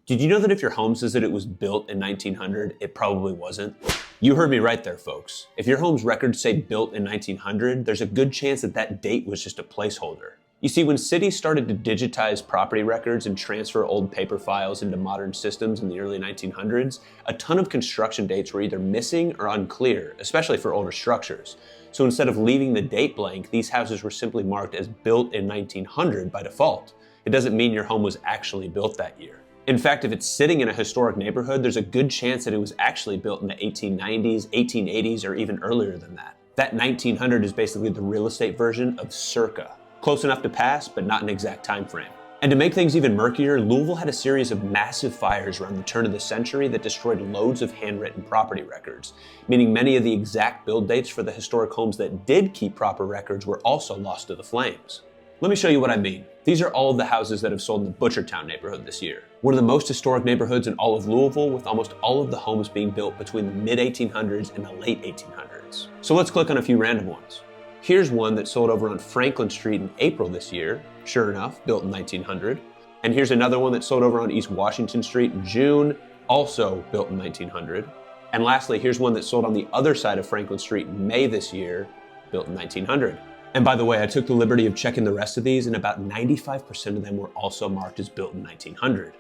Did you know that if your home says that it was built in 1900, it probably wasn't? You heard me right there, folks. If your home's records say built in 1900, there's a good chance that that date was just a placeholder. You see, when cities started to digitize property records and transfer old paper files into modern systems in the early 1900s, a ton of construction dates were either missing or unclear, especially for older structures. So instead of leaving the date blank, these houses were simply marked as built in 1900 by default. It doesn't mean your home was actually built that year. In fact, if it's sitting in a historic neighborhood, there's a good chance that it was actually built in the 1890s, 1880s, or even earlier than that. That 1900 is basically the real estate version of circa. Close enough to pass, but not an exact time frame. And to make things even murkier, Louisville had a series of massive fires around the turn of the century that destroyed loads of handwritten property records, meaning many of the exact build dates for the historic homes that did keep proper records were also lost to the flames. Let me show you what I mean. These are all of the houses that have sold in the Butchertown neighborhood this year. One of the most historic neighborhoods in all of Louisville, with almost all of the homes being built between the mid-1800s and the late 1800s. So let's click on a few random ones. Here's one that sold over on Franklin Street in April this year, sure enough, built in 1900. And here's another one that sold over on East Washington Street in June, also built in 1900. And lastly, here's one that sold on the other side of Franklin Street in May this year, built in 1900. And by the way, I took the liberty of checking the rest of these, and about 95% of them were also marked as built in 1900.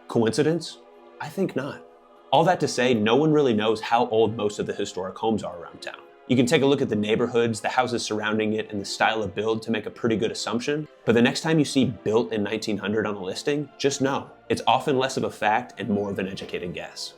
Coincidence? I think not. All that to say, no one really knows how old most of the historic homes are around town. You can take a look at the neighborhoods, the houses surrounding it, and the style of build to make a pretty good assumption. But the next time you see built in 1900 on a listing, just know it's often less of a fact and more of an educated guess.